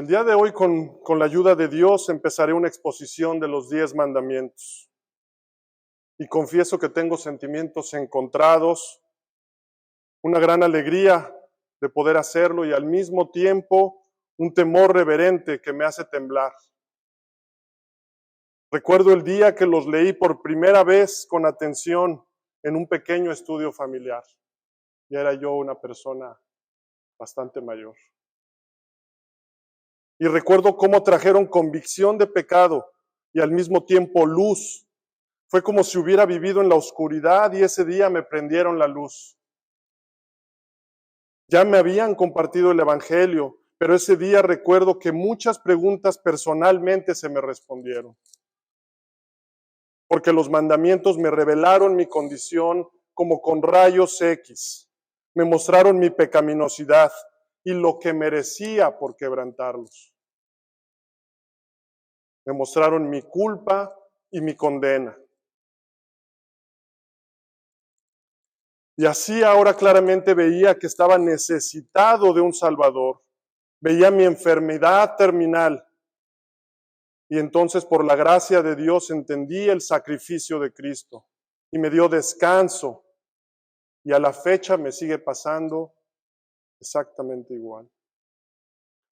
El día de hoy, con la ayuda de Dios, empezaré una exposición de los 10 mandamientos. Y confieso que tengo sentimientos encontrados, una gran alegría de poder hacerlo y al mismo tiempo un temor reverente que me hace temblar. Recuerdo el día que los leí por primera vez con atención en un pequeño estudio familiar. Ya era yo una persona bastante mayor. Y recuerdo cómo trajeron convicción de pecado y al mismo tiempo luz. Fue como si hubiera vivido en la oscuridad y ese día me prendieron la luz. Ya me habían compartido el evangelio, pero ese día recuerdo que muchas preguntas personalmente se me respondieron. Porque los mandamientos me revelaron mi condición como con rayos X. Me mostraron mi pecaminosidad y lo que merecía por quebrantarlos. Me mostraron mi culpa y mi condena. Y así ahora claramente veía que estaba necesitado de un Salvador. Veía mi enfermedad terminal. Y entonces por la gracia de Dios entendí el sacrificio de Cristo y me dio descanso. Y a la fecha me sigue pasando exactamente igual.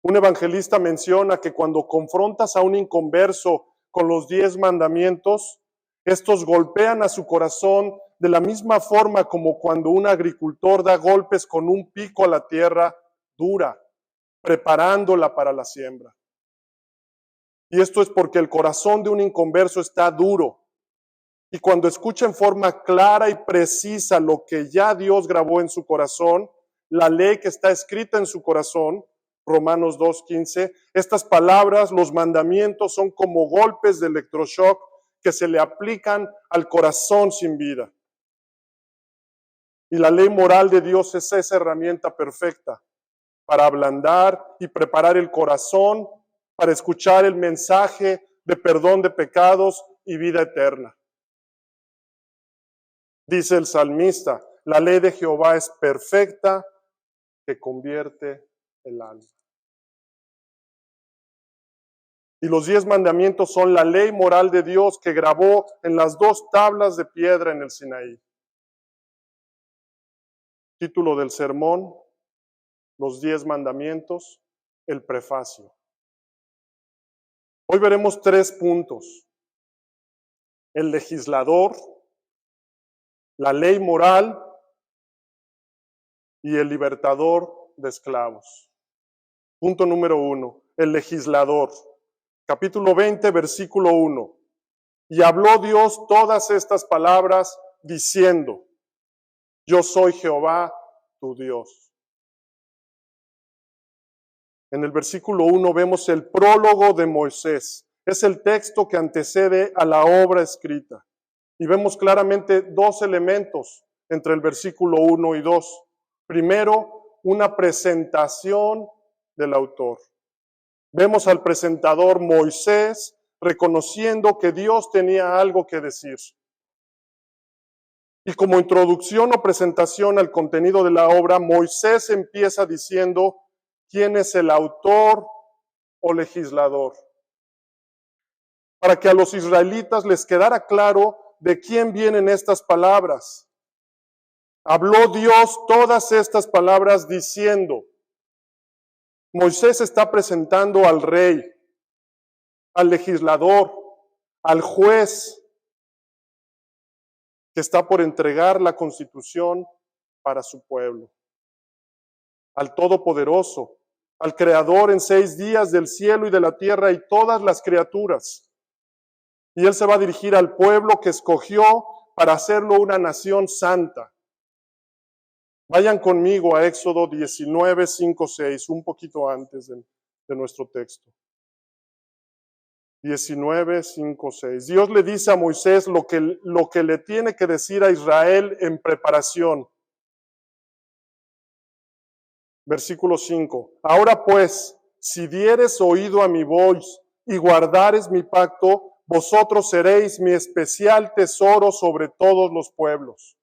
Un evangelista menciona que cuando confrontas a un inconverso con los 10 mandamientos, estos golpean a su corazón de la misma forma como cuando un agricultor da golpes con un pico a la tierra dura, preparándola para la siembra. Y esto es porque el corazón de un inconverso está duro. Y cuando escucha en forma clara y precisa lo que ya Dios grabó en su corazón, la ley que está escrita en su corazón, Romanos 2:15, estas palabras, los mandamientos, son como golpes de electroshock que se le aplican al corazón sin vida. Y la ley moral de Dios es esa herramienta perfecta para ablandar y preparar el corazón para escuchar el mensaje de perdón de pecados y vida eterna. Dice el salmista, la ley de Jehová es perfecta que convierte el alma. Y los 10 mandamientos son la ley moral de Dios que grabó en las 2 tablas de piedra en el Sinaí. Título del sermón, los 10 mandamientos, el prefacio. Hoy veremos 3 puntos. El legislador, la ley moral y el libertador de esclavos. Punto número 1, el legislador. Capítulo 20, versículo 1. Y habló Dios todas estas palabras diciendo, yo soy Jehová tu Dios. En el versículo 1 vemos el prólogo de Moisés. Es el texto que antecede a la obra escrita. Y vemos claramente 2 elementos entre el versículo 1 y 2. Primero, una presentación del autor. Vemos al presentador Moisés reconociendo que Dios tenía algo que decir. Y como introducción o presentación al contenido de la obra, Moisés empieza diciendo quién es el autor o legislador. Para que a los israelitas les quedara claro de quién vienen estas palabras. Habló Dios todas estas palabras diciendo, Moisés está presentando al rey, al legislador, al juez que está por entregar la constitución para su pueblo, al Todopoderoso, al Creador en 6 días del cielo y de la tierra y todas las criaturas. Y él se va a dirigir al pueblo que escogió para hacerlo una nación santa. Vayan conmigo a Éxodo 19, 5, 6, un poquito antes de nuestro texto. 19, 5, 6. Dios le dice a Moisés lo que le tiene que decir a Israel en preparación. Versículo 5. Ahora pues, si dieres oído a mi voz y guardares mi pacto, vosotros seréis mi especial tesoro sobre todos los pueblos.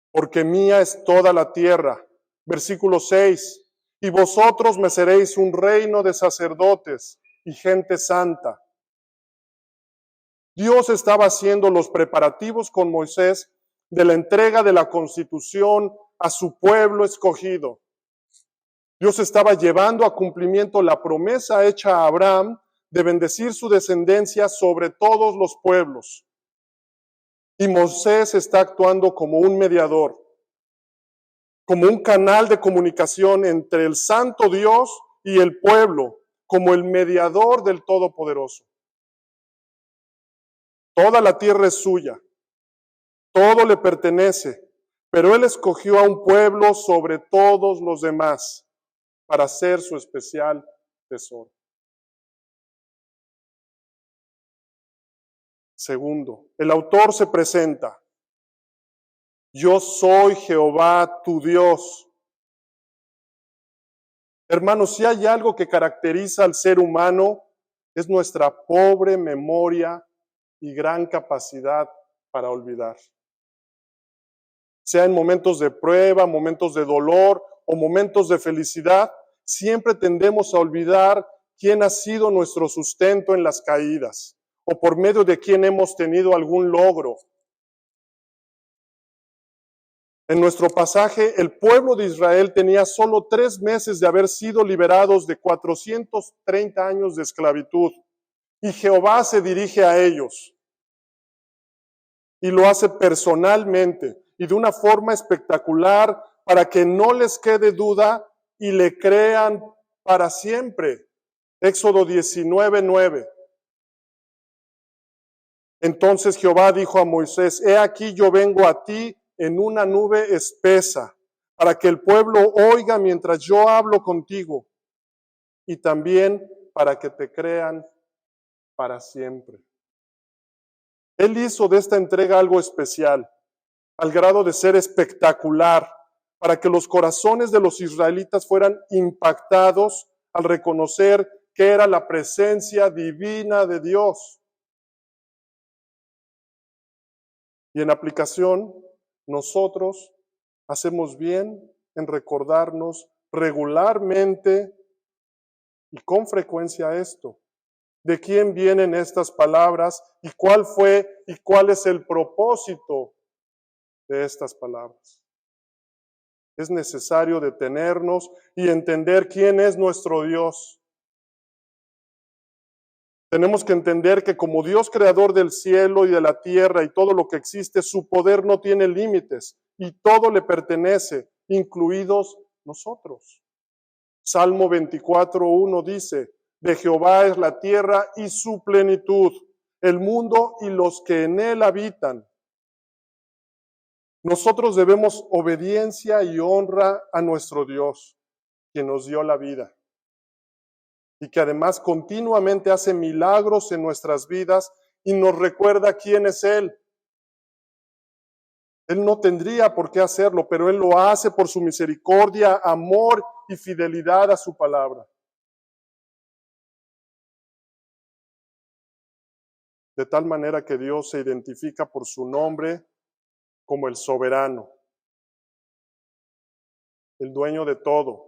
Porque mía es toda la tierra. Versículo 6. y vosotros me seréis un reino de sacerdotes y gente santa. Dios estaba haciendo los preparativos con Moisés de la entrega de la Constitución a su pueblo escogido. Dios estaba llevando a cumplimiento la promesa hecha a Abraham de bendecir su descendencia sobre todos los pueblos. Y Moisés está actuando como un mediador, como un canal de comunicación entre el santo Dios y el pueblo, como el mediador del Todopoderoso. Toda la tierra es suya, todo le pertenece, pero Él escogió a un pueblo sobre todos los demás para ser su especial tesoro. Segundo, el autor se presenta: yo soy Jehová tu Dios. Hermanos, si hay algo que caracteriza al ser humano, es nuestra pobre memoria y gran capacidad para olvidar. Sea en momentos de prueba, momentos de dolor o momentos de felicidad, siempre tendemos a olvidar quién ha sido nuestro sustento en las caídas o por medio de quién hemos tenido algún logro. En nuestro pasaje, el pueblo de Israel tenía solo 3 meses de haber sido liberados de 430 años de esclavitud. Y Jehová se dirige a ellos y lo hace personalmente y de una forma espectacular para que no les quede duda y le crean para siempre. Éxodo 19:9. Entonces Jehová dijo a Moisés: he aquí yo vengo a ti en una nube espesa, para que el pueblo oiga mientras yo hablo contigo, y también para que te crean para siempre. Él hizo de esta entrega algo especial, al grado de ser espectacular, para que los corazones de los israelitas fueran impactados al reconocer que era la presencia divina de Dios. Y en aplicación, nosotros hacemos bien en recordarnos regularmente y con frecuencia esto: ¿de quién vienen estas palabras y cuál fue y cuál es el propósito de estas palabras? Es necesario detenernos y entender quién es nuestro Dios. Tenemos que entender que como Dios creador del cielo y de la tierra y todo lo que existe, su poder no tiene límites y todo le pertenece, incluidos nosotros. Salmo 24:1 dice: de Jehová es la tierra y su plenitud, el mundo y los que en él habitan. Nosotros debemos obediencia y honra a nuestro Dios, quien nos dio la vida y que además continuamente hace milagros en nuestras vidas y nos recuerda quién es Él. Él no tendría por qué hacerlo, pero Él lo hace por su misericordia, amor y fidelidad a su palabra. De tal manera que Dios se identifica por su nombre como el soberano, el dueño de todo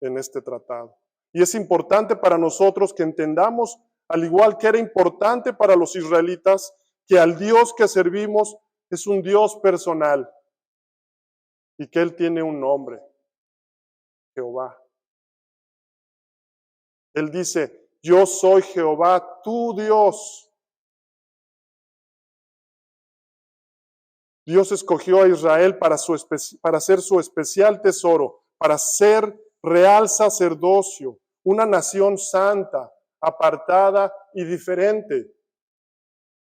en este tratado. Y es importante para nosotros que entendamos, al igual que era importante para los israelitas, que al Dios que servimos es un Dios personal y que Él tiene un nombre: Jehová. Él dice: yo soy Jehová tu Dios. Dios escogió a Israel para ser su especial tesoro, para ser real sacerdocio, una nación santa, apartada y diferente.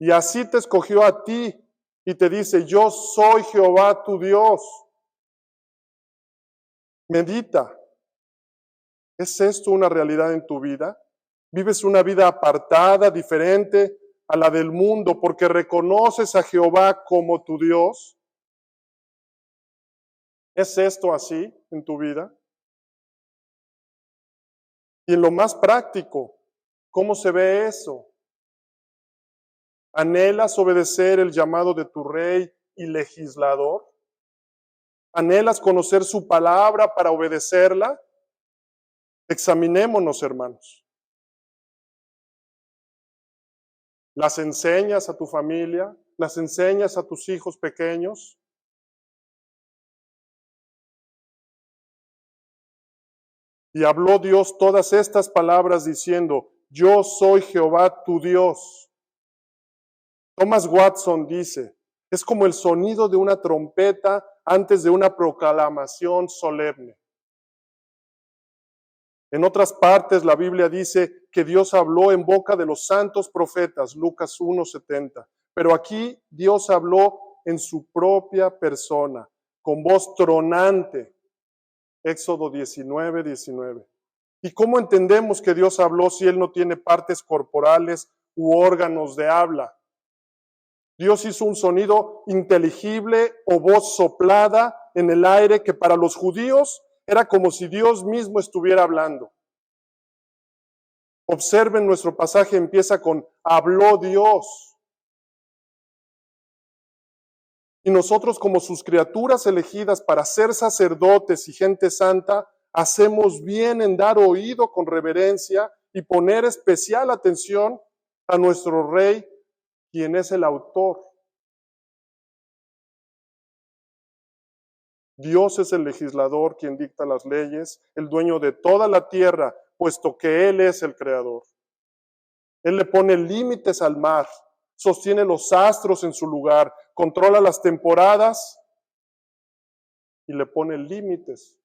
Y así te escogió a ti y te dice: yo soy Jehová tu Dios. Medita. ¿Es esto una realidad en tu vida? ¿Vives una vida apartada, diferente a la del mundo porque reconoces a Jehová como tu Dios? ¿Es esto así en tu vida? Y en lo más práctico, ¿cómo se ve eso? ¿Anhelas obedecer el llamado de tu rey y legislador? ¿Anhelas conocer su palabra para obedecerla? Examinémonos, hermanos. ¿Las enseñas a tu familia? ¿Las enseñas a tus hijos pequeños? Y habló Dios todas estas palabras diciendo, yo soy Jehová tu Dios. Thomas Watson dice, es como el sonido de una trompeta antes de una proclamación solemne. En otras partes la Biblia dice que Dios habló en boca de los santos profetas, Lucas 1:70. Pero aquí Dios habló en su propia persona, con voz tronante, Éxodo 19:19. ¿Y cómo entendemos que Dios habló si Él no tiene partes corporales u órganos de habla? Dios hizo un sonido inteligible o voz soplada en el aire que para los judíos era como si Dios mismo estuviera hablando. Observen, nuestro pasaje empieza con habló Dios. Y nosotros como sus criaturas elegidas para ser sacerdotes y gente santa, hacemos bien en dar oído con reverencia y poner especial atención a nuestro Rey, quien es el autor. Dios es el legislador quien dicta las leyes, el dueño de toda la tierra, puesto que Él es el creador. Él le pone límites al mar, sostiene los astros en su lugar, controla las temporadas y le pone límites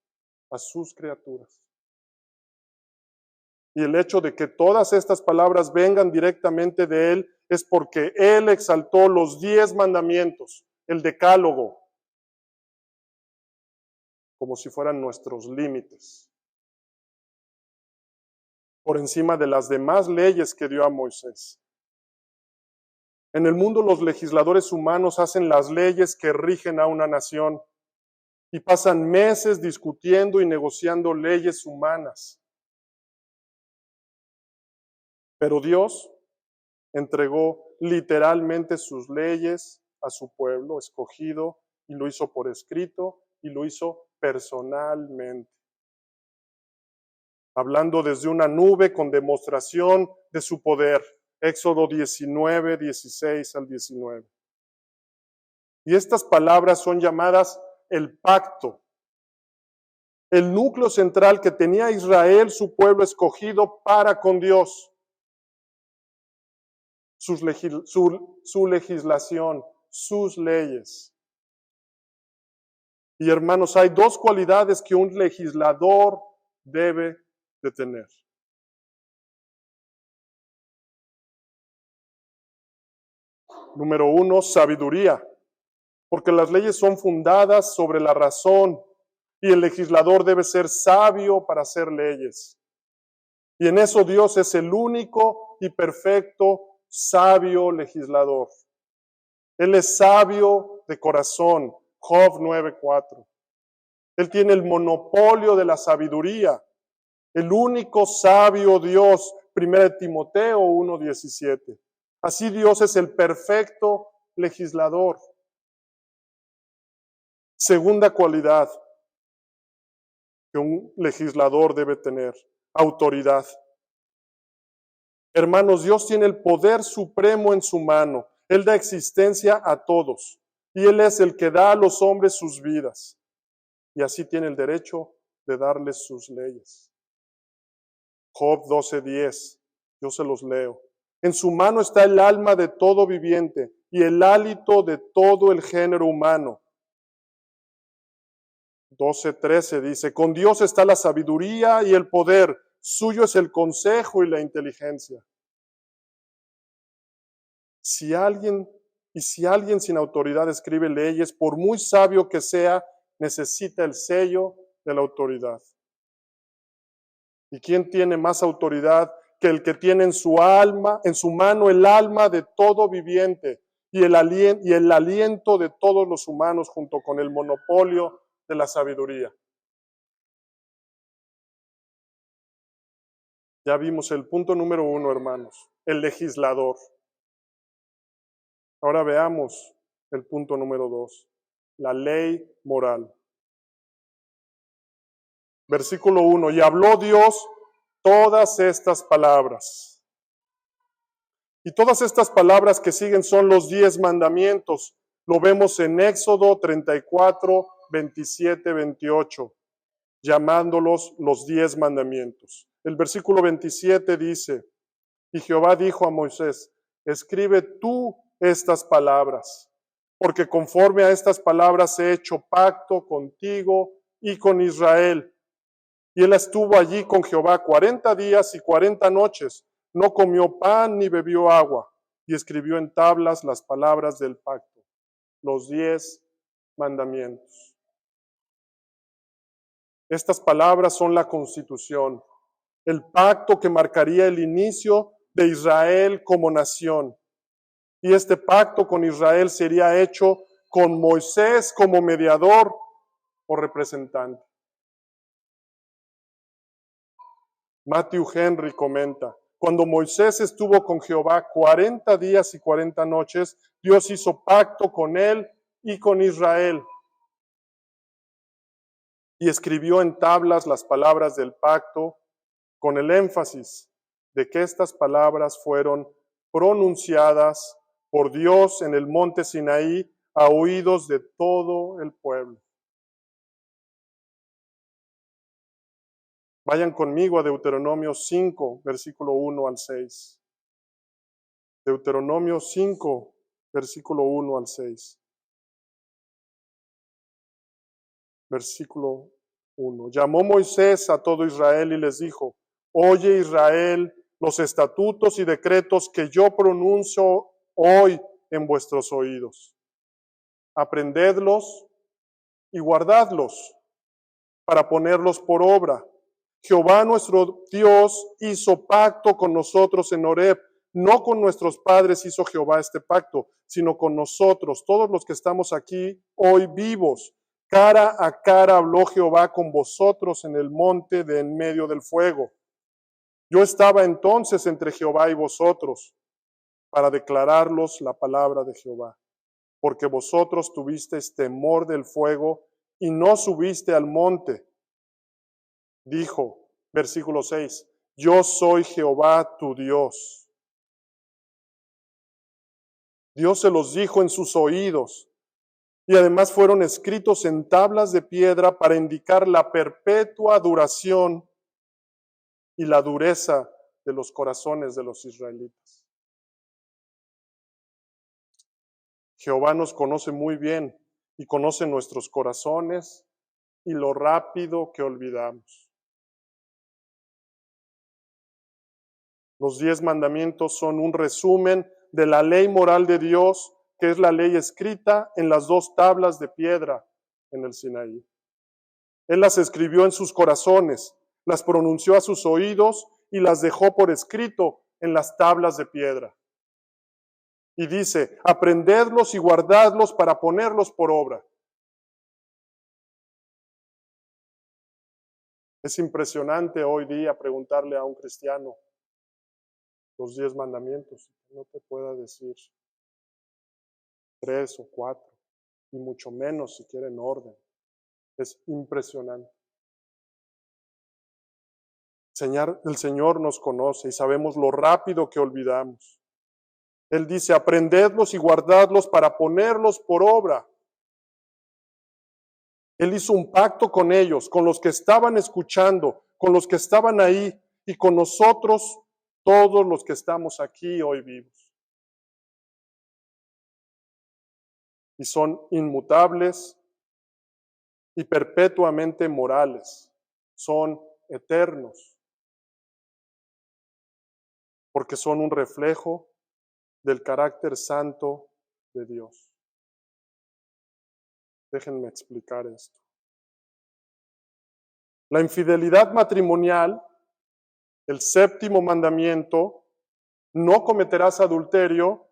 a sus criaturas. Y el hecho de que todas estas palabras vengan directamente de Él es porque Él exaltó los 10 mandamientos, el decálogo, como si fueran nuestros límites, por encima de las demás leyes que dio a Moisés. En el mundo los legisladores humanos hacen las leyes que rigen a una nación y pasan meses discutiendo y negociando leyes humanas. Pero Dios entregó literalmente sus leyes a su pueblo escogido y lo hizo por escrito y lo hizo personalmente, hablando desde una nube con demostración de su poder. Éxodo 19, 16 al 19. Y estas palabras son llamadas el pacto, el núcleo central que tenía Israel, su pueblo escogido, para con Dios. Su legislación, sus leyes. Y hermanos, hay dos cualidades que un legislador debe de tener. Número 1, sabiduría, porque las leyes son fundadas sobre la razón y el legislador debe ser sabio para hacer leyes. Y en eso Dios es el único y perfecto sabio legislador. Él es sabio de corazón, Job 9:4. Él tiene el monopolio de la sabiduría, el único sabio Dios, 1 Timoteo 1:17. Así Dios es el perfecto legislador. Segunda cualidad que un legislador debe tener, autoridad. Hermanos, Dios tiene el poder supremo en su mano. Él da existencia a todos y Él es el que da a los hombres sus vidas. Y así tiene el derecho de darles sus leyes. Job 12:10, yo se los leo. En su mano está el alma de todo viviente y el hálito de todo el género humano. 12:13 dice, con Dios está la sabiduría y el poder, suyo es el consejo y la inteligencia. Si alguien sin autoridad escribe leyes, por muy sabio que sea, necesita el sello de la autoridad. ¿Y quién tiene más autoridad que el que tiene en su mano el alma de todo viviente y el aliento de todos los humanos junto con el monopolio de la sabiduría? Ya vimos el punto número 1, hermanos, el legislador. Ahora veamos el punto número 2, la ley moral. Versículo 1, y habló Dios todas estas palabras. Y todas estas palabras que siguen son los 10 mandamientos. Lo vemos en Éxodo 34, 27, 28, llamándolos los 10 mandamientos. El versículo 27 dice, y Jehová dijo a Moisés, escribe tú estas palabras, porque conforme a estas palabras he hecho pacto contigo y con Israel. Y él estuvo allí con Jehová 40 días y 40 noches, no comió pan ni bebió agua, y escribió en tablas las palabras del pacto, los 10 mandamientos. Estas palabras son la constitución, el pacto que marcaría el inicio de Israel como nación. Y este pacto con Israel sería hecho con Moisés como mediador o representante. Matthew Henry comenta, cuando Moisés estuvo con Jehová 40 días y 40 noches, Dios hizo pacto con él y con Israel. Y escribió en tablas las palabras del pacto con el énfasis de que estas palabras fueron pronunciadas por Dios en el monte Sinaí a oídos de todo el pueblo. Vayan conmigo a Deuteronomio 5, versículo 1 al 6. Deuteronomio 5, versículo 1 al 6. Versículo 1. Llamó Moisés a todo Israel y les dijo, oye Israel, los estatutos y decretos que yo pronuncio hoy en vuestros oídos. Aprendedlos y guardadlos para ponerlos por obra. Jehová nuestro Dios hizo pacto con nosotros en Horeb. No con nuestros padres hizo Jehová este pacto, sino con nosotros, todos los que estamos aquí hoy vivos. Cara a cara habló Jehová con vosotros en el monte de en medio del fuego. Yo estaba entonces entre Jehová y vosotros para declararlos la palabra de Jehová, porque vosotros tuvisteis temor del fuego y no subiste al monte. Dijo, versículo 6, yo soy Jehová tu Dios. Dios se los dijo en sus oídos y además fueron escritos en tablas de piedra para indicar la perpetua duración y la dureza de los corazones de los israelitas. Jehová nos conoce muy bien y conoce nuestros corazones y lo rápido que olvidamos. Los 10 mandamientos son un resumen de la ley moral de Dios, que es la ley escrita en las 2 tablas de piedra en el Sinaí. Él las escribió en sus corazones, las pronunció a sus oídos y las dejó por escrito en las tablas de piedra. Y dice, aprendedlos y guardadlos para ponerlos por obra. Es impresionante hoy día preguntarle a un cristiano los 10 mandamientos, no te pueda decir 3 o 4, y mucho menos si quiere en orden. Es impresionante. El Señor nos conoce y sabemos lo rápido que olvidamos. Él dice, aprendedlos y guardadlos para ponerlos por obra. Él hizo un pacto con ellos, con los que estaban escuchando, con los que estaban ahí y con nosotros, todos los que estamos aquí hoy vivos. Y son inmutables y perpetuamente morales. Son eternos. Porque son un reflejo del carácter santo de Dios. Déjenme explicar esto. La infidelidad matrimonial, el 7º mandamiento, no cometerás adulterio,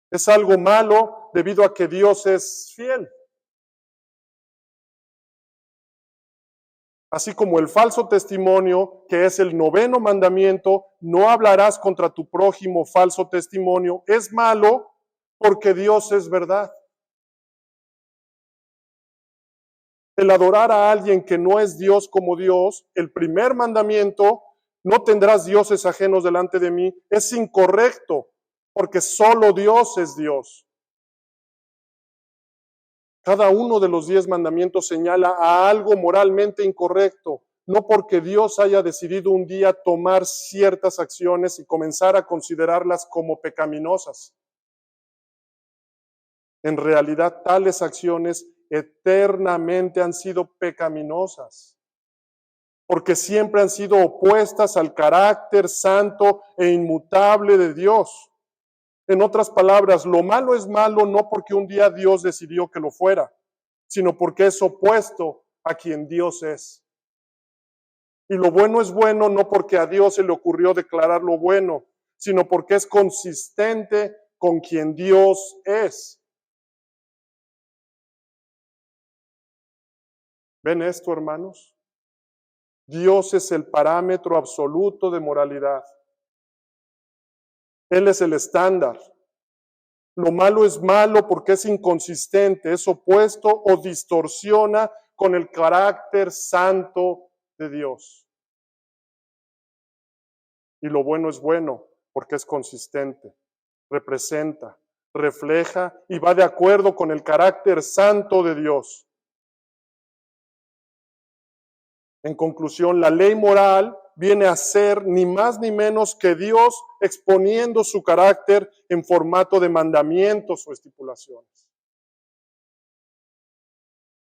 es algo malo debido a que Dios es fiel. Así como el falso testimonio, que es el 9º mandamiento, no hablarás contra tu prójimo falso testimonio, es malo porque Dios es verdad. el adorar a alguien que no es Dios como Dios, el primer mandamiento, no tendrás dioses ajenos delante de mí, es incorrecto, porque solo Dios es Dios. Cada uno de los 10 mandamientos señala a algo moralmente incorrecto, no porque Dios haya decidido un día tomar ciertas acciones y comenzar a considerarlas como pecaminosas. En realidad, tales acciones eternamente han sido pecaminosas, porque siempre han sido opuestas al carácter santo e inmutable de Dios. En otras palabras, lo malo es malo no porque un día Dios decidió que lo fuera, sino porque es opuesto a quien Dios es. Y lo bueno es bueno no porque a Dios se le ocurrió declarar lo bueno, sino porque es consistente con quien Dios es. ¿Ven esto, hermanos? Dios es el parámetro absoluto de moralidad. Él es el estándar. Lo malo es malo porque es inconsistente, es opuesto o distorsiona con el carácter santo de Dios. Y lo bueno es bueno porque es consistente, representa, refleja y va de acuerdo con el carácter santo de Dios. En conclusión, la ley moral viene a ser ni más ni menos que Dios exponiendo su carácter en formato de mandamientos o estipulaciones.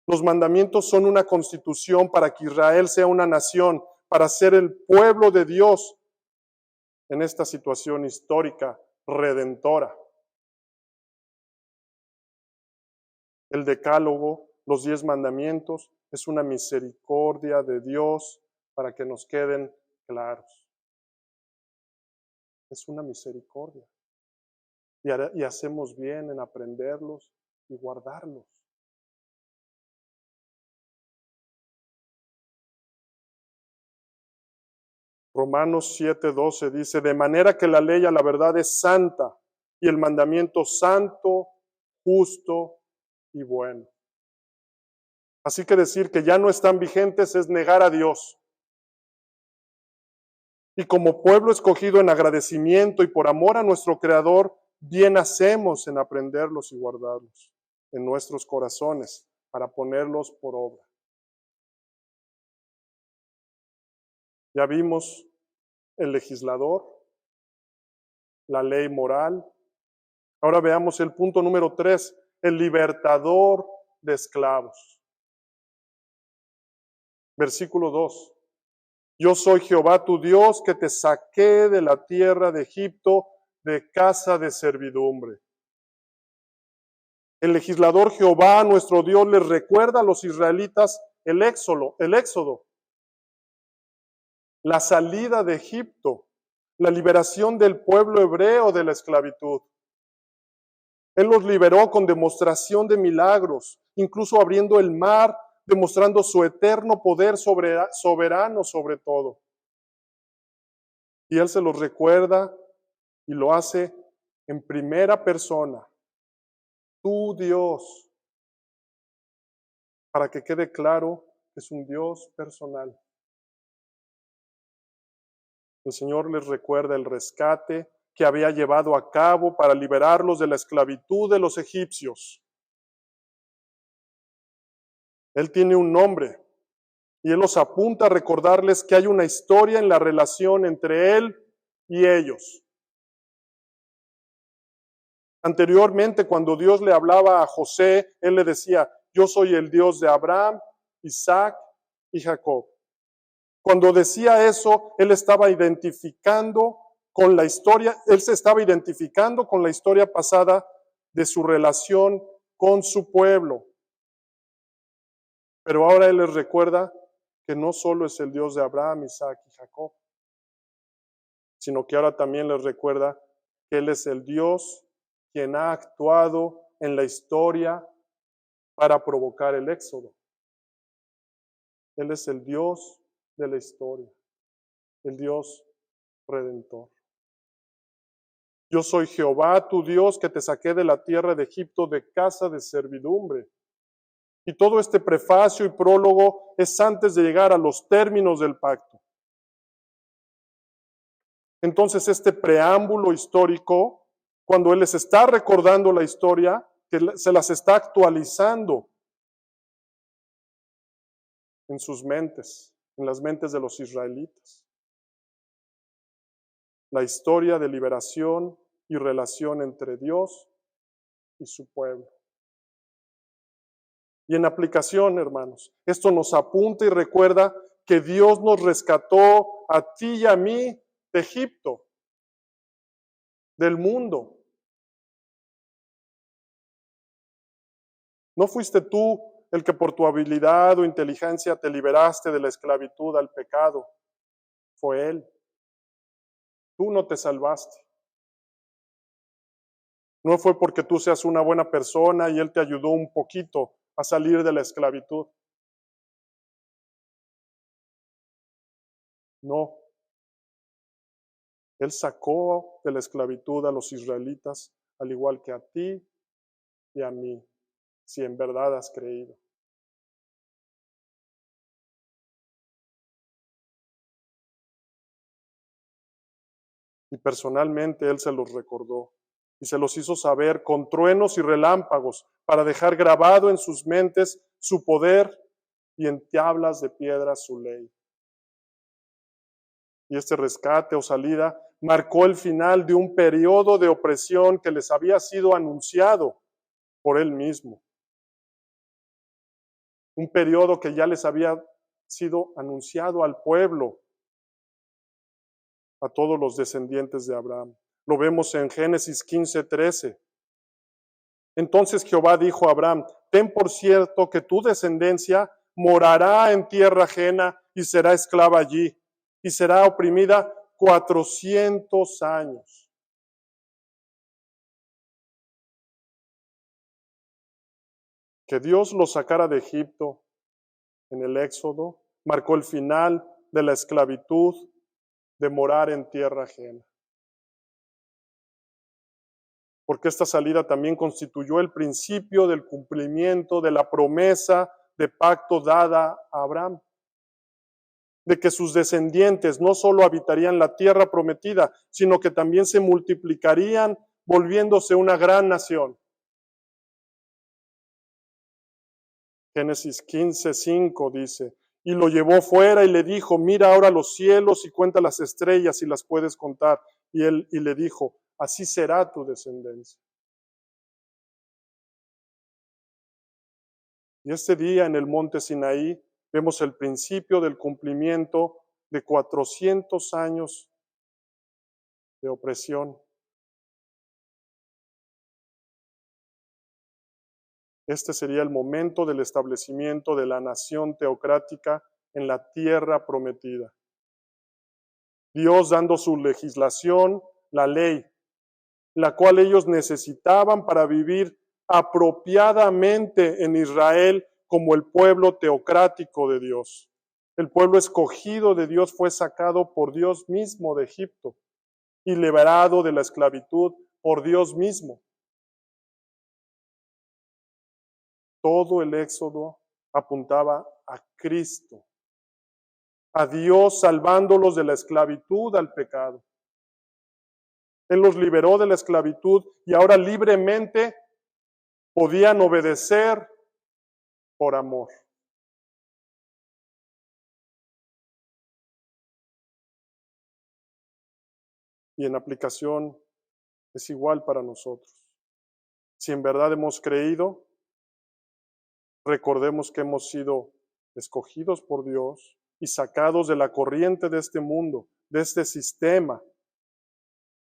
Los mandamientos son una constitución para que Israel sea una nación, para ser el pueblo de Dios en esta situación histórica redentora. El decálogo, los 10 mandamientos, es una misericordia de Dios para que nos queden claros. Es una misericordia. Y hacemos bien en aprenderlos y guardarlos. Romanos 7:12 dice, de manera que la ley a la verdad es santa y el mandamiento santo, justo y bueno. Así que decir que ya no están vigentes es negar a Dios. Y como pueblo escogido en agradecimiento y por amor a nuestro Creador, bien hacemos en aprenderlos y guardarlos en nuestros corazones para ponerlos por obra. Ya vimos el legislador, la ley moral. Ahora veamos el punto número 3, el libertador de esclavos. Versículo 2. Yo soy Jehová tu Dios que te saqué de la tierra de Egipto, de casa de servidumbre. El legislador Jehová, nuestro Dios, les recuerda a los israelitas el éxodo, la salida de Egipto, la liberación del pueblo hebreo de la esclavitud. Él los liberó con demostración de milagros, incluso abriendo el mar, demostrando su eterno poder soberano sobre todo. Y Él se los recuerda y lo hace en primera persona. Tu Dios, para que quede claro, es un Dios personal. El Señor les recuerda el rescate que había llevado a cabo para liberarlos de la esclavitud de los egipcios. Él tiene un nombre y Él los apunta a recordarles que hay una historia en la relación entre Él y ellos. Anteriormente, cuando Dios le hablaba a José, Él le decía, yo soy el Dios de Abraham, Isaac y Jacob. Cuando decía eso, Él estaba identificando con la historia, Él se estaba identificando con la historia pasada de su relación con su pueblo. Pero ahora Él les recuerda que no solo es el Dios de Abraham, Isaac y Jacob, sino que ahora también les recuerda que Él es el Dios quien ha actuado en la historia para provocar el éxodo. Él es el Dios de la historia, el Dios redentor. Yo soy Jehová, tu Dios, que te saqué de la tierra de Egipto de casa de servidumbre. Y todo este prefacio y prólogo es antes de llegar a los términos del pacto. Entonces, este preámbulo histórico, cuando él les está recordando la historia, que se las está actualizando en sus mentes, en las mentes de los israelitas. La historia de liberación y relación entre Dios y su pueblo. Y en aplicación, hermanos, esto nos apunta y recuerda que Dios nos rescató a ti y a mí de Egipto, del mundo. ¿No fuiste tú el que por tu habilidad o inteligencia te liberaste de la esclavitud al pecado? Fue Él. Tú no te salvaste. No fue porque tú seas una buena persona y Él te ayudó un poquito a salir de la esclavitud. No. Él sacó de la esclavitud a los israelitas, al igual que a ti y a mí, si en verdad has creído. Y personalmente Él se los recordó y se los hizo saber con truenos y relámpagos para dejar grabado en sus mentes su poder y en tablas de piedra su ley. Y este rescate o salida marcó el final de un periodo de opresión que les había sido anunciado por Él mismo. Un periodo que ya les había sido anunciado al pueblo, a todos los descendientes de Abraham. Lo vemos en Génesis 15:13. Entonces Jehová dijo a Abraham: ten por cierto que tu descendencia morará en tierra ajena y será esclava allí, y será oprimida 400 años. Que Dios los sacara de Egipto en el Éxodo marcó el final de la esclavitud de morar en tierra ajena. Porque esta salida también constituyó el principio del cumplimiento de la promesa de pacto dada a Abraham, de que sus descendientes no solo habitarían la tierra prometida, sino que también se multiplicarían, volviéndose una gran nación. Génesis 15:5 dice: y lo llevó fuera y le dijo: mira ahora los cielos y cuenta las estrellas si las puedes contar. Y él le dijo: así será tu descendencia. Y este día en el monte Sinaí vemos el principio del cumplimiento de 400 años de opresión. Este sería el momento del establecimiento de la nación teocrática en la tierra prometida. Dios dando su legislación, la ley, la cual ellos necesitaban para vivir apropiadamente en Israel como el pueblo teocrático de Dios. El pueblo escogido de Dios fue sacado por Dios mismo de Egipto y liberado de la esclavitud por Dios mismo. Todo el éxodo apuntaba a Cristo, a Dios salvándolos de la esclavitud al pecado. Él los liberó de la esclavitud y ahora libremente podían obedecer por amor. Y en aplicación es igual para nosotros. Si en verdad hemos creído, recordemos que hemos sido escogidos por Dios y sacados de la corriente de este mundo, de este sistema,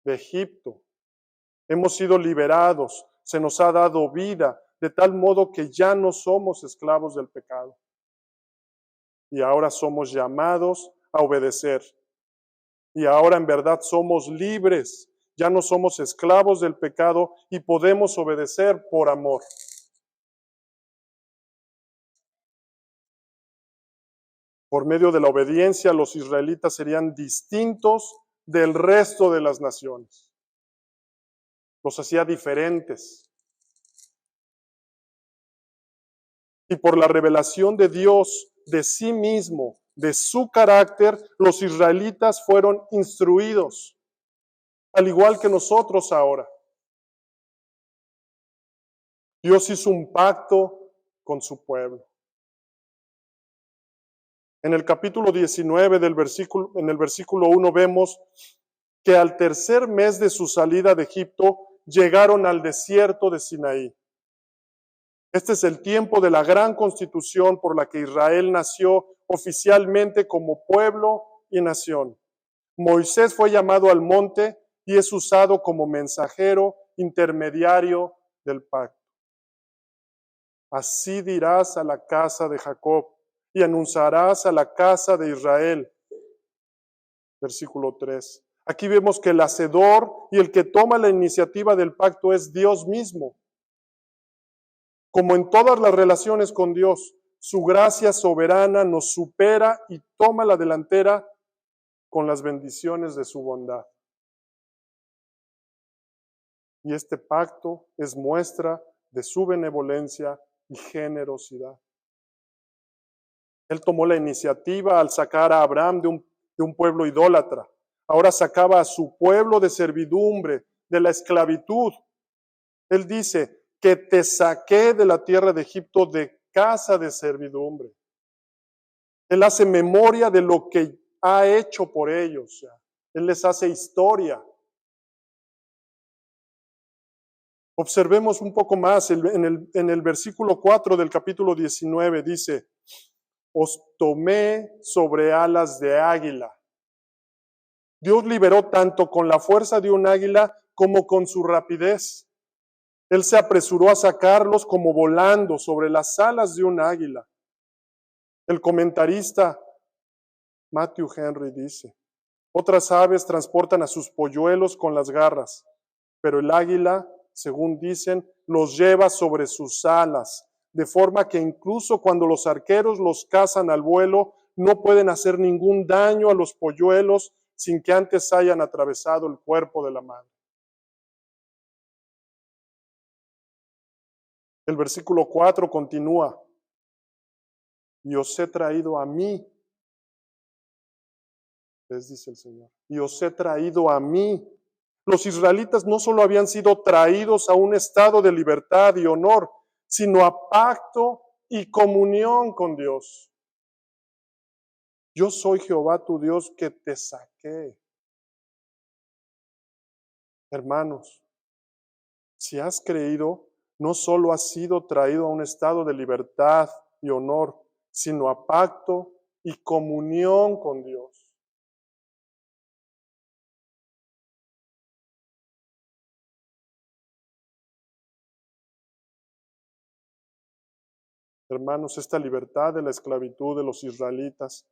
de Egipto. Hemos sido liberados, se nos ha dado vida, de tal modo que ya no somos esclavos del pecado. Y ahora somos llamados a obedecer. Y ahora en verdad somos libres, ya no somos esclavos del pecado y podemos obedecer por amor. Por medio de la obediencia, los israelitas serían distintos del resto de las naciones. Los hacía diferentes. y por la revelación de Dios, de sí mismo, de su carácter, los israelitas fueron instruidos, al igual que nosotros ahora. Dios hizo un pacto con su pueblo. En el capítulo 19 en el versículo 1 vemos que al tercer mes de su salida de Egipto llegaron al desierto de Sinaí. Este es el tiempo de la gran constitución por la que Israel nació oficialmente como pueblo y nación. Moisés fue llamado al monte y es usado como mensajero intermediario del pacto. Así dirás a la casa de Jacob y anunciarás a la casa de Israel. Versículo 3. Aquí vemos que el hacedor y el que toma la iniciativa del pacto es Dios mismo. Como en todas las relaciones con Dios, su gracia soberana nos supera y toma la delantera con las bendiciones de su bondad. Y este pacto es muestra de su benevolencia y generosidad. Él tomó la iniciativa al sacar a Abraham de un pueblo idólatra. Ahora sacaba a su pueblo de servidumbre, de la esclavitud. Él dice que te saqué de la tierra de Egipto de casa de servidumbre. Él hace memoria de lo que ha hecho por ellos. Él les hace historia. Observemos un poco más en el versículo 4 del capítulo 19 dice, os tomé sobre alas de águila. Dios liberó tanto con la fuerza de un águila como con su rapidez. Él se apresuró a sacarlos como volando sobre las alas de un águila. El comentarista Matthew Henry dice, otras aves transportan a sus polluelos con las garras, pero el águila, según dicen, los lleva sobre sus alas, de forma que incluso cuando los arqueros los cazan al vuelo, no pueden hacer ningún daño a los polluelos sin que antes hayan atravesado el cuerpo de la madre. El versículo 4 continúa, y os he traído a mí, les dice el Señor, y os he traído a mí. Los israelitas no solo habían sido traídos a un estado de libertad y honor, sino a pacto y comunión con Dios. Yo soy Jehová tu Dios que te saqué. Hermanos, si has creído, no solo has sido traído a un estado de libertad y honor, sino a pacto y comunión con Dios. Hermanos, esta libertad de la esclavitud de los israelitas,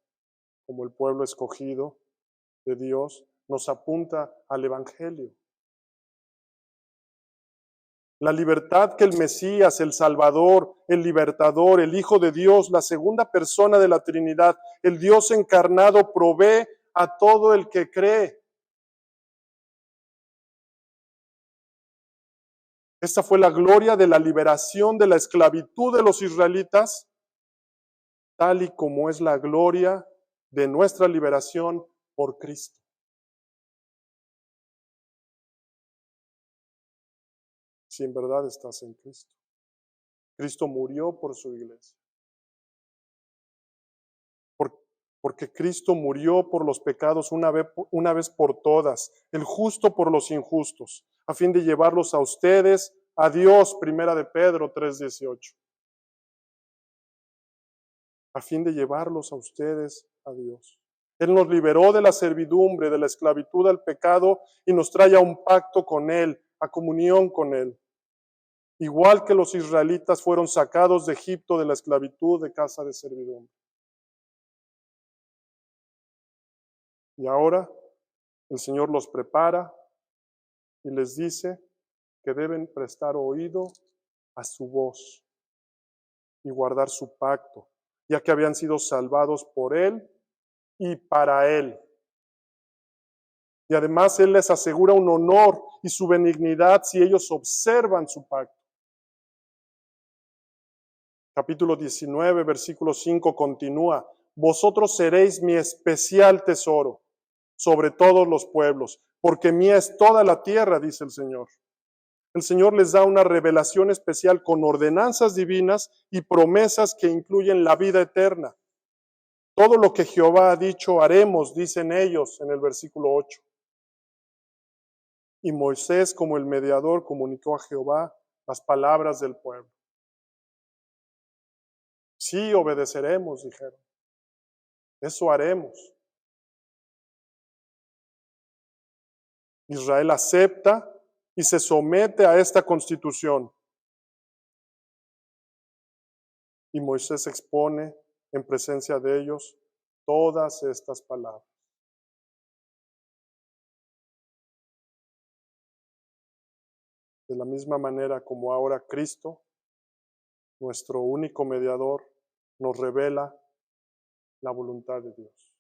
como el pueblo escogido de Dios, nos apunta al Evangelio. La libertad que el Mesías, el Salvador, el Libertador, el Hijo de Dios, la segunda persona de la Trinidad, el Dios encarnado, provee a todo el que cree. Esta fue la gloria de la liberación de la esclavitud de los israelitas, tal y como es la gloria de nuestra liberación por Cristo. Si en verdad estás en Cristo. Cristo murió por su iglesia. Porque Cristo murió por los pecados una vez por todas, el justo por los injustos, a fin de llevarlos a ustedes, a Dios, primera de Pedro 3:18. A fin de llevarlos a ustedes, a Dios. Él nos liberó de la servidumbre, de la esclavitud al pecado y nos trae a un pacto con Él, a comunión con Él. Igual que los israelitas fueron sacados de Egipto de la esclavitud de casa de servidumbre. Y ahora el Señor los prepara y les dice que deben prestar oído a su voz y guardar su pacto, ya que habían sido salvados por Él y para Él. Y además Él les asegura un honor y su benignidad si ellos observan su pacto. Capítulo 19, versículo 5 continúa: vosotros seréis mi especial tesoro sobre todos los pueblos, porque mía es toda la tierra, dice el Señor. El Señor les da una revelación especial con ordenanzas divinas y promesas que incluyen la vida eterna. Todo lo que Jehová ha dicho haremos, dicen ellos en el versículo 8. Y Moisés, como el mediador, comunicó a Jehová las palabras del pueblo. Sí, obedeceremos, dijeron. Eso haremos. Israel acepta y se somete a esta constitución. Y Moisés expone en presencia de ellos todas estas palabras. De la misma manera como ahora Cristo, nuestro único mediador, nos revela la voluntad de Dios.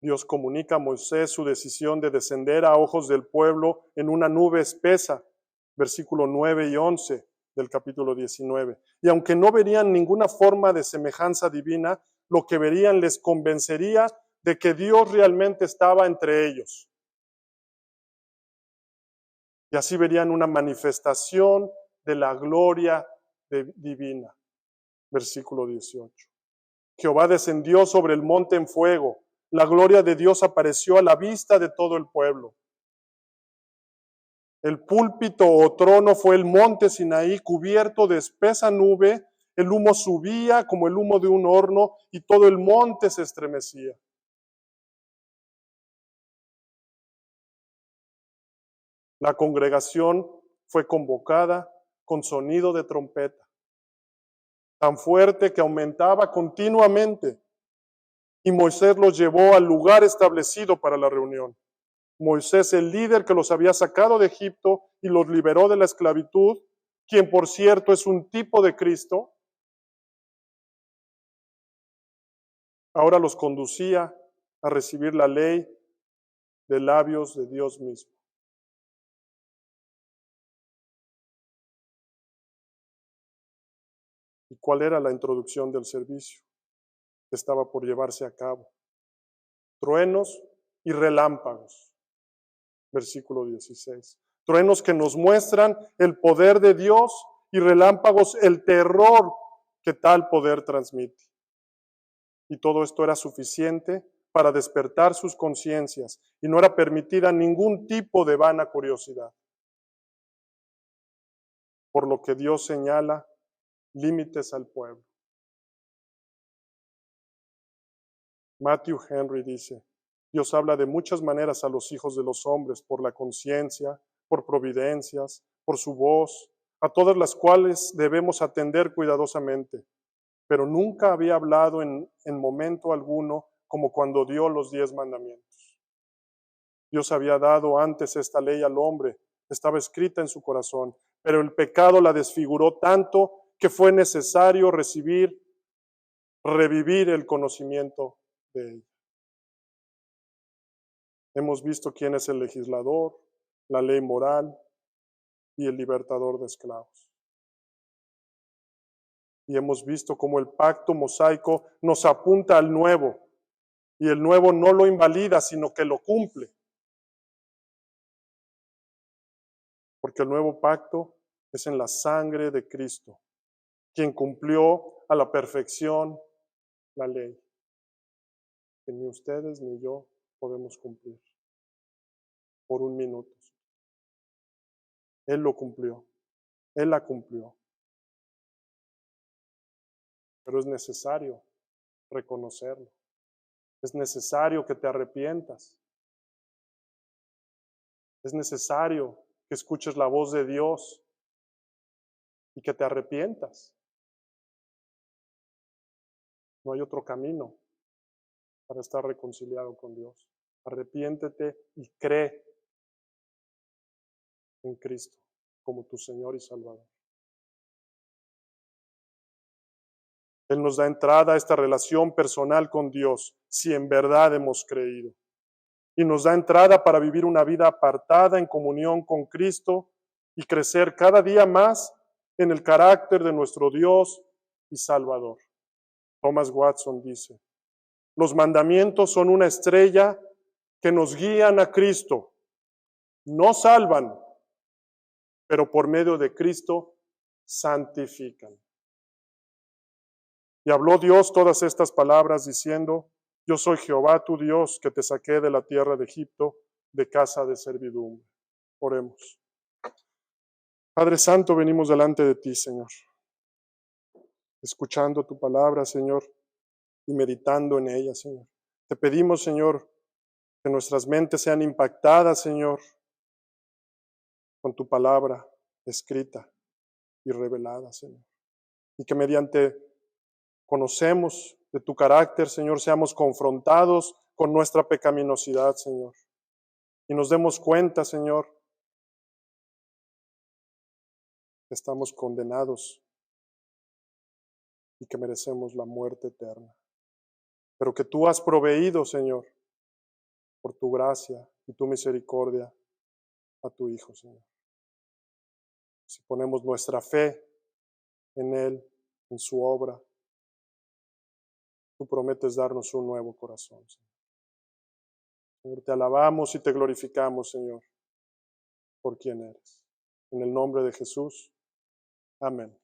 Dios comunica a Moisés su decisión de descender a ojos del pueblo en una nube espesa, versículo 9 y 11 del capítulo 19. Y aunque no verían ninguna forma de semejanza divina, lo que verían les convencería de que Dios realmente estaba entre ellos. Y así verían una manifestación de la gloria divina. Versículo 18. Jehová descendió sobre el monte en fuego. La gloria de Dios apareció a la vista de todo el pueblo. El púlpito o trono fue el monte Sinaí cubierto de espesa nube. El humo subía como el humo de un horno y todo el monte se estremecía. La congregación fue convocada con sonido de trompeta, tan fuerte que aumentaba continuamente. Y Moisés los llevó al lugar establecido para la reunión. Moisés, el líder que los había sacado de Egipto y los liberó de la esclavitud, quien por cierto es un tipo de Cristo, ahora los conducía a recibir la ley de labios de Dios mismo. ¿Y cuál era la introducción del servicio que estaba por llevarse a cabo? Truenos y relámpagos. Versículo 16. Truenos que nos muestran el poder de Dios y relámpagos el terror que tal poder transmite. Y todo esto era suficiente para despertar sus conciencias y no era permitida ningún tipo de vana curiosidad. Por lo que Dios señala límites al pueblo. Matthew Henry dice: Dios habla de muchas maneras a los hijos de los hombres, por la conciencia, por providencias, por su voz, a todas las cuales debemos atender cuidadosamente. Pero nunca había hablado en momento alguno como cuando dio los 10 mandamientos. Dios había dado antes esta ley al hombre, estaba escrita en su corazón, pero el pecado la desfiguró tanto que fue necesario revivir el conocimiento de ella. Hemos visto quién es el legislador, la ley moral y el libertador de esclavos. Y hemos visto cómo el pacto mosaico nos apunta al nuevo, y el nuevo no lo invalida, sino que lo cumple. Porque el nuevo pacto es en la sangre de Cristo, quien cumplió a la perfección la ley, que ni ustedes ni yo podemos cumplir por un minuto. Él lo cumplió, Él la cumplió. Pero es necesario reconocerlo. Es necesario que te arrepientas. Es necesario que escuches la voz de Dios y que te arrepientas. No hay otro camino para estar reconciliado con Dios. Arrepiéntete y cree en Cristo como tu Señor y Salvador. Él nos da entrada a esta relación personal con Dios, si en verdad hemos creído. Y nos da entrada para vivir una vida apartada en comunión con Cristo y crecer cada día más en el carácter de nuestro Dios y Salvador. Thomas Watson dice, los mandamientos son una estrella que nos guían a Cristo. No salvan, pero por medio de Cristo santifican. Y habló Dios todas estas palabras diciendo, yo soy Jehová tu Dios que te saqué de la tierra de Egipto, de casa de servidumbre. Oremos. Padre Santo, venimos delante de ti, Señor, escuchando tu palabra, Señor, y meditando en ella, Señor. Te pedimos, Señor, que nuestras mentes sean impactadas, Señor, con tu palabra escrita y revelada, Señor. Y que mediante conocemos de tu carácter, Señor, seamos confrontados con nuestra pecaminosidad, Señor. Y nos demos cuenta, Señor, que estamos condenados y que merecemos la muerte eterna. Pero que tú has proveído, Señor, por tu gracia y tu misericordia a tu Hijo, Señor. Si ponemos nuestra fe en Él, en su obra, tú prometes darnos un nuevo corazón, Señor. Señor, te alabamos y te glorificamos, Señor, por quien eres. En el nombre de Jesús. Amén.